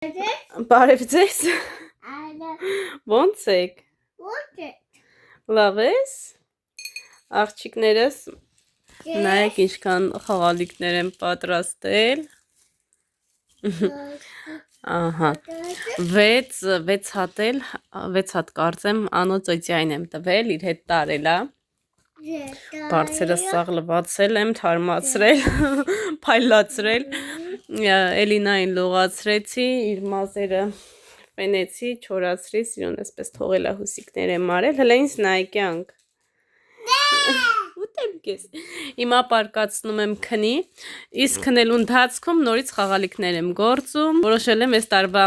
Բարև ձեզ։ Ոնց եք։ Լավ ես։ Աղջիկներս նայեք ինչքան խաղալիքներ եմ պատրաստել։ Ահա 6 հատ կարծեմ անոց օծյայն եմ տվել, իր հետ տարել, բարձերը սաղլվածել եմ, թարմացրել, փայլացրել, Էլինային լողացրեցի, իր մազերը ֆենեցի, չորացրի, սիրուն էսպես թողել հուսիկներ եմ արել, հլը ինձ նայքյանք։ Ուտեմ կես։ Հիմա պարկացնում եմ քնի, իսկ քնելու ընթացքում նորից խաղալիքներ եմ գործում, որոշել եմ այս տարվա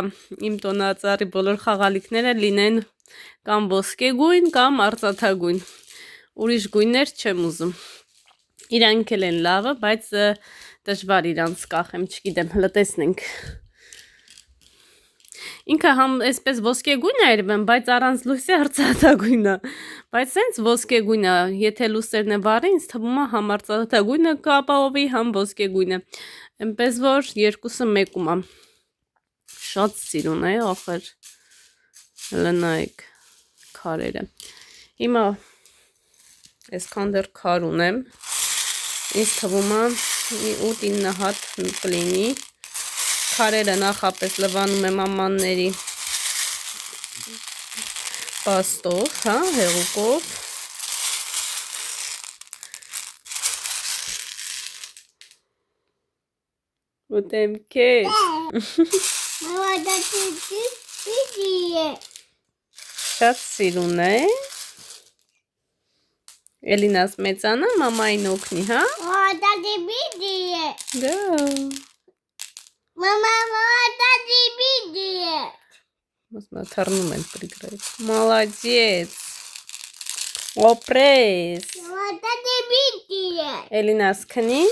իմ տոնածառի բոլոր խաղալիքները լինեն կամ ոսկեգույն կամ արծաթագույն, ուրիշ գույներ չեմ ուզում, իրանք էլ են լավը, բայց դժվար իրանց կախեմ, չգիտեմ, հլը տեսնենք։ Ինքը համ այսպես ոսկեգույն է երևում, բայց առանց լույսի արծաթագույն է, բայց սենց ոսկեգույն է, եթե լույսերն է վառի, ինձ թվում է համ արծաթագույնը կապահովի, համ ոսկեգույնը, այնպես որ երկուսը մեկում է, շատ սիրուն է, ախր, հլը նայեք քարերը, հիմա այսքան դեռ քար ունեմ, ինձ թվում է 8-9 հատ կլինի, քարերը նախապես լվանում եմ ամանների պաստով, հա, հեղուկով, ուտեմ կես, շատ սիրուն է, Էլինաս մեծանա, մամային օգնի, հա? Դա Մամա թռնում են պրիգրայք, մալադեց, օպրես, Էլինաս քնի,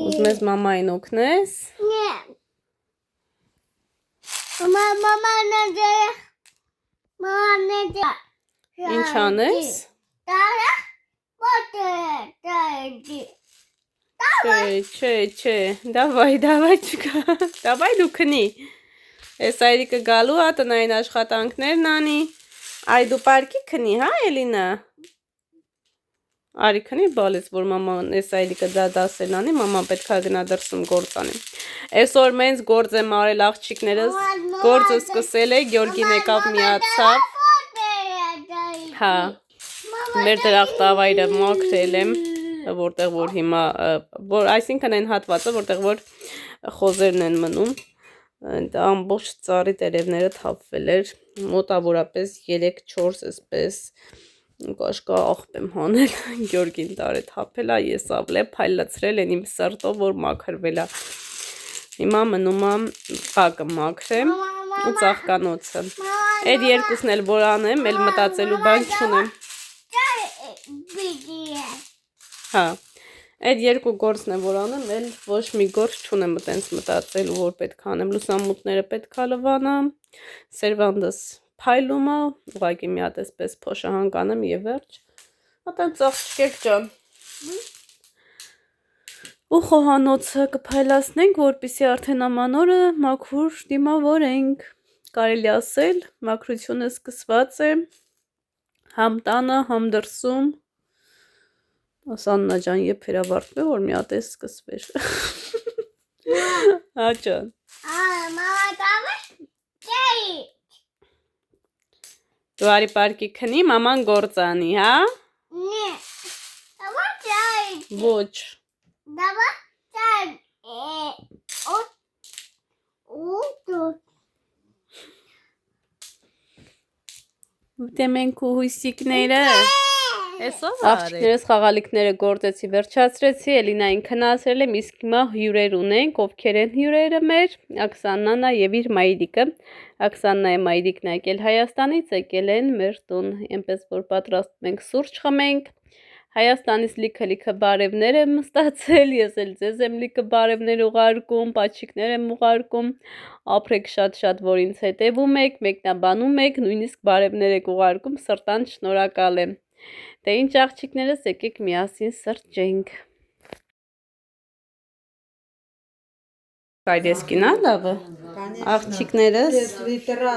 ուզում ես մամային օգնես, ինչ անես, չէ, դավայ չկա, դավայ դու քնի, ես այրիկը գալու ա տնային աշխատանքներն անի, այ դու պարկի քնի, հա Էլինա, արի քնի բալես, որ մաման ես այրիկը դա դասեն անի, մաման պետք է գնա դրսում գործ անի, այսօր մենց գործ եմ արել աղջիկներս, գործը սկսել է, Գյորգին եկավ միացավ, հա, մեր դրախտավայրը մաքրել եմ, որտեղ որ հիմա, այսինքն այն հատվածը, որտեղ որ խոզերն են մնում, ամբողջ ծառի տերևները թափվել էր, մոտավորապես 3-4 էսպես կաշկա աղբ եմ հանել, Գյորգին տարե թափել է, ես ավլե փայլացրել են իմ սրտով, որ մաքրվել է, հիմա մնում եմ բակը մաքրեմ ու ծաղկանոցը, այդ երկուսն էլ որ անեմ, էլ մտածելու բան չունեմ, հա, այդ երկու գործն է որ անեմ, էլ ոչ մի գործ չունեմ տենց մտածելու, որ պետք է անեմ, լուսամուտները պետք է լվանամ, սերվանդս փայլում է, ուղղակի մի հատ էսպես փոշահանք անեմ եւ վերջ, ատենց աղջիկ ջան, ու խոհանոցը կփայլացնենք, որպեսզի արդեն ամանորը մաքուր դիմավորենք, կարելի ասել, մաքրությունը սկսված է, համ տանը, համ դրսում, Ասաննա ջան, երբ հրավարտվի, որ մի հատ է սկսվեր, հա ջան, դու արի պարկի քնի, մաման գործ անի, հա, ոչ, ուտեմ ենք ու հույսիկները, աղջիկներս խաղալիքները գործեցի, վերջացրեցի, Էլինային քնացրել եմ, իսկ հիմա հյուրեր ունենք, ովքեր են հյուրերը մեր, Աքսաննան եւ իր մայրիկը, Աքսաննայի մայրիկն եկել Հայաստանից, եկել են մեր տուն, այնպես որ պատրաստում ենք սուրճ խմենք, Հայաստանից լիքը բարևներ եմ ստացել, ես էլ ձեզ եմ լիքը բարևներ ուղարկում, պաչիկներ եմ ուղարկում, ապրեք շատ, որ ինձ հետևում եք, մեկնաբանում եք, նույնիսկ բարևներ եք ուղարկում, սրտան շնորհակալ եմ, դե ինչ աղջիկներս եկեք միասին սրճենք Կայդես կինա լավը։ Աղջիկներս։ Ես լիտրա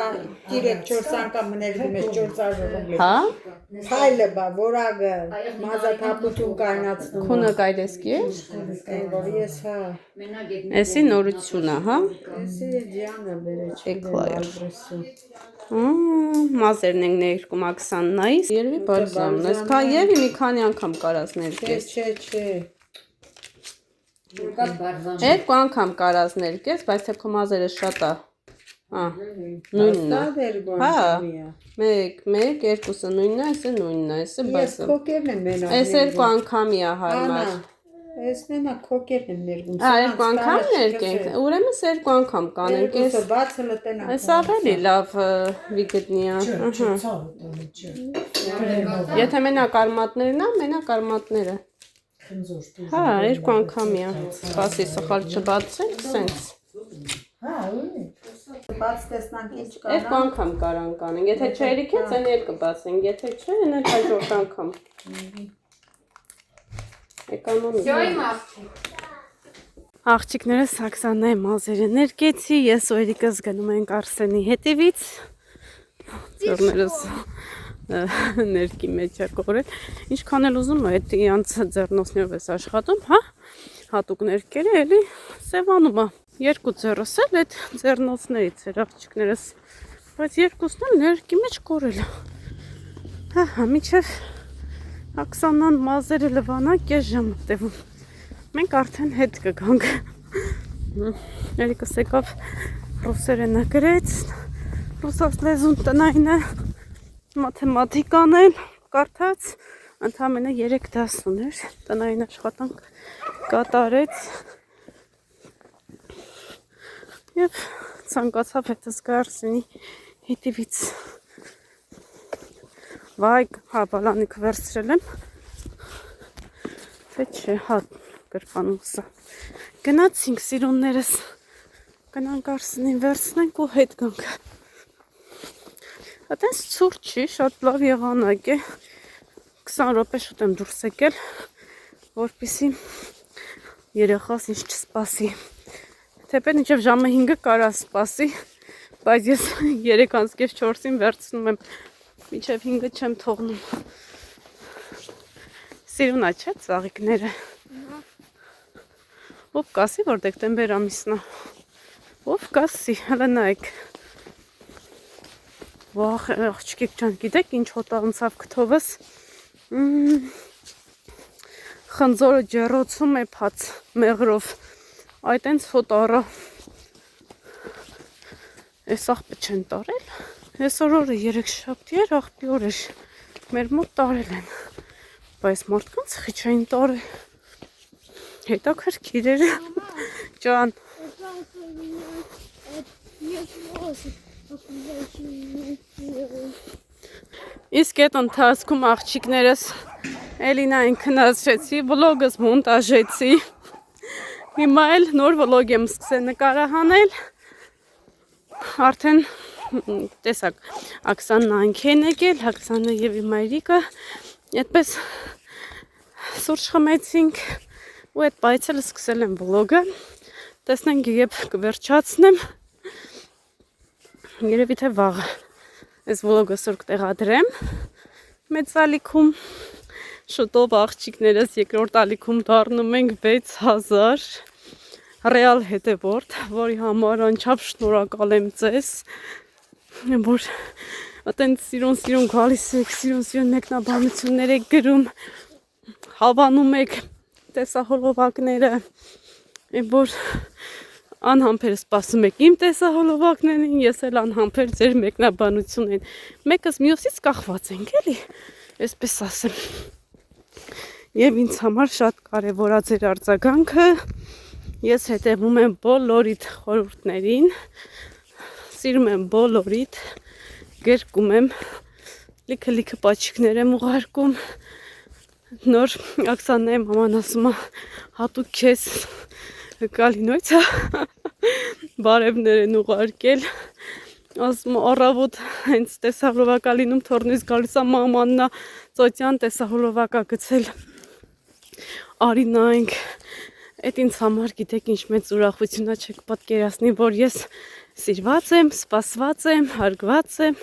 3-4 անգամ մներվում ես 400 ռուբլի։ Հա։ Քայլը բա, որակը, մազաթափություն կայնացնում։ Քունը կայդես կի է։ Որ ես հա։ Էսի նորությունա, հա։ Էսի ջանը բերեչ Էկլայր։ Մազերն ենք ներկում Աքսաննայից։ Երևի բարձրամն ես քա եւ մի քանի անգամ կարած ներկես։ Չէ։ Երկու անգամ կարած ներկես, բայց թե քո մազերը շատ է։ Նույնն է։ Հա։ 1, երկուսը նույնն է, այսը նույնն է, այսը Ես բացը։ քոկերն եմ մենակ։ Այս երկու անգամի է հարմար։ Ես մենակ քոկերն եմ ներգում։ Երկու անգամ ներկենք։ Ուրեմն երկու անգամ կանենք։ Երկուսը բացը լտենա։ Այս ավելի լավ վիգտնի է։ Եթե մենակ արմատներն է, մենակ արմատները։ Հա, երկու անգամի է։ Սպասի, սխալ չբացենք, սենց։ Բաց տեսնանք ինչ կա։ Երկու անգամ կարան կանենք։ Եթե չերիքեց, այն էլ կբացենք։ Եթե չէ, այն էլ հաջորդ անգամ։ Էկոնոմիկ։ Աղջիկներս Աքսանայի մազերը ներկեցի, ես ու Էրիկս գնում ենք Արսենի հետևից։ Ձեռներս ներկի մեջ է կորել։ Ինչքան էլ ուզում է, այդ իրանց ձեռնոցներով ես աշխատում, հա։ Հատուկ ներկերը էլի սևանում է։ Երկու ձեռս էլ այդ ձեռնոցներից էր աղջիկներս, բայց երկուսն էլ ներկի մեջ կորել է։ Հա, միջև Աքսանան մազերը լվանա կես ժամ տևում։ Մենք արդեն հետ կգանք։ Էրիկս եկավ ռուսերենը գրեց, ռուսաց լեզուն տնային է, մաթեմատիկան էլ կարդաց, ընդամենը 3 դաս ուներ, տնային աշխատանք կատարեց և ցանկացավ հետս գա Արսենի հետևից։ Վայ, հա, բալանիք վերցրել եմ, թե չէ, հա, գրպանուսը։ Գնացինք սիրուններս, գնանք Արսենին վերցնենք ու հետ գանք։ Ատենց ցուրտ չի, շատ լավ եղանակ է, 20 րոպե շուտ եմ դուրս եկել, որպեսզի երեխաս ինչ չսպասի։ Թեպետ մինչև ժամը 5-ը կարա սպասի, բայց ես 3:04-ին վերցնում եմ, մինչև 5-ը չեմ թողնում։ Սիրունա չէ ծաղիկները։ Ով կասի, որ դեկտեմբեր ամիսն է։ Ով կասի, հələ նայեք։ Վախ, աղջիկիկ ջան, գիտեք ինչ հոտ անցավ քթովս։ Խնձորը ջեռոցում է փած մեղրով։ Այդ այնց հոտ առա։ Այս աղբը չեն տարել։ Այսօր օրը 3 շաբթի էր, աղբի օր էր։ Մեր մոտ տարել են։ Բայց մարդկանց խիչային տարել։ Հետաքրքիր էր։ Ջան։ Իսկ այդ ընթացքում աղջիկներս Էլինային քննարկեցի, վլոգս մոնտաժեցի։ Հիմա էլ նոր վլոգ եմ սկսել նկարահանել։ Արդեն տեսակ Աքսանան են եկել, Աքսանա եւ իմ մայրիկը այդպես սուրճ խմեցինք ու այդ պայից էլ սկսել եմ վլոգը։ Տեսնենք երբ կվերջացնեմ։ Երևի թե վաղը այս վլոգը սուր կտեղադրեմ մեծ ալիքում։ Շուտով աղջիկներս երկրորդ ալիքում դառնում ենք 6000 ռեալ հետևորդ, որի համար անչափ շնորհակալ եմ ձեզ, որ այտենց սիրուն գալիս եք, սիրուն մեկնաբանություններ եք գրում, հավանում եք տեսահոլովակները, որ անհամբեր սպասում եք իմ տեսահոլովակներին, ես էլ անհամբեր ձեր մեկնաբանություններին, մեկս մյուսից կախված ենք, էլի, այսպես ասեմ, և ինձ համար շատ կարևոր է ձեր արձագանքը, ես հետևում եմ բոլորիդ խորհուրդներին, սիրում եմ բոլորիդ, գրկում եմ, լիքը պաչիկներ եմ ուղարկում, նոր Աքսանայի մաման ասում է, հատուկ քեզ կալինոյցա բարևներ են ուղարկել, ասում առավոտ հենց տեսահոլովակալինում թորնից գալիս է մամաննա ծոցյան տեսահոլովակա գցել, արի նայենք Այդ ինձ համար գիտեք ինչ մեծ ուրախություն է, չեք պատկերացնի, որ ես սիրված եմ, սպասված եմ, հարգված եմ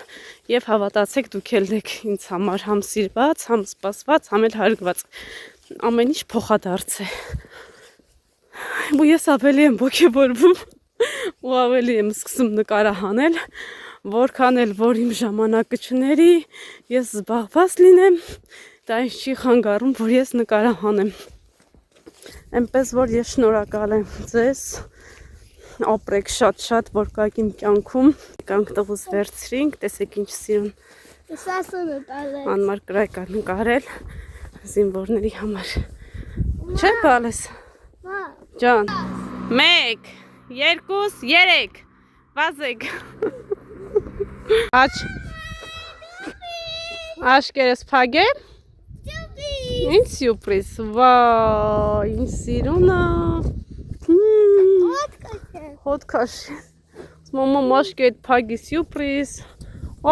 եւ հավատացեք դուք էլ եք ինձ համար համ սիրված, համ սպասված, համ էլ հարգված։ Ամեն ինչ փոխադարձ է։ Ու ես ավելի եմ ոգևորվում ու ավելի եմ սկսում նկարահանել, որքան էլ որ իմ ժամանակը չների, ես զբաղված լինեմ, դա ինձ չի խանգարում, որ ես նկարահանեմ։ Այնպես որ ես շնորհակալ եմ ձեզ, ապրեք շատ, որ կաք իմ կյանքում, կանք տղուս վերցրինք, տեսեք ինչ սիրուն անմար կրայք նկարել զինվորների համար։ Չէ բալես։ Ջան, 1, 2, 3, վազեք։ Աչքերս փագեմ։ Ինչ սյուրպրիզ, վայ, ինչ սիրուն է։ Հոտ քաշ։ Մամա մաշկետ փագի սյուրպրիզ։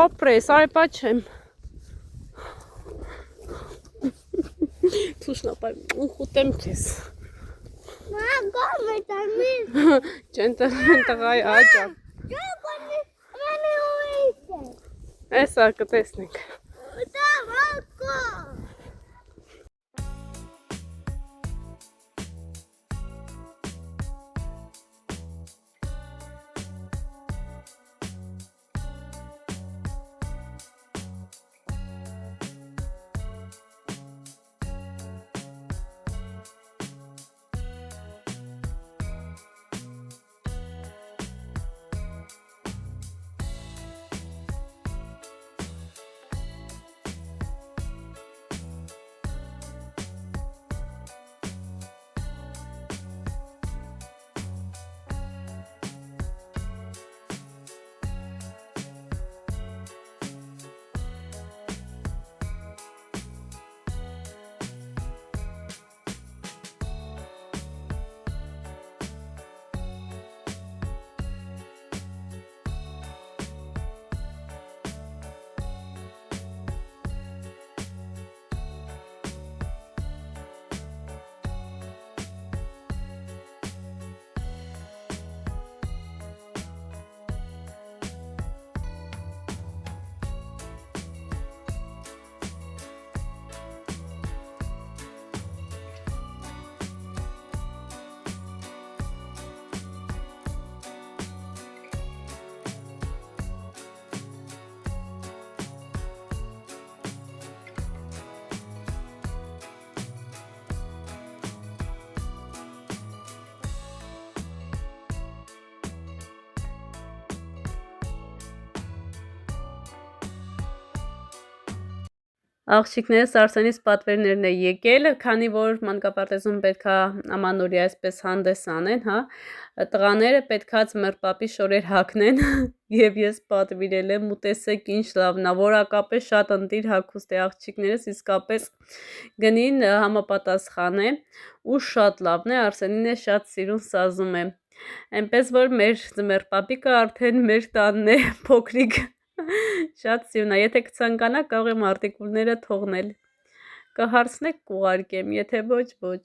Օպրես, արեպա չեմ։ Թուշնապայ, ուխուտեմ քեզ։ Ջենտլմեն տղայ աճա։ Էսա կտեսնենք։ Աղջիկներս Արսենիս պատվերներն է եկել, քանի որ մանկապարտեզում պետքա ամանորյա այսպես հանդես անեն, հա, տղաները պետքա ծմեր պապի շորեր հագնեն եւ ես պատվիրել եմ ու տեսեք ինչ լավն է, որակապես շատ ընտիր հագուստ է աղջիկներս, իսկապես գնին համապատասխան է ու շատ լավն է, Արսենին է շատ սիրուն սազում է, այնպես որ մեր ծմեր պապիկը արդեն մեր տանն է, փոքրիկ Շատ սիրուն է, եթե կցանկանա կարող եմ արտիկուլները թողնել, կհարցնեք կուղարկեմ, եթե ոչ, ոչ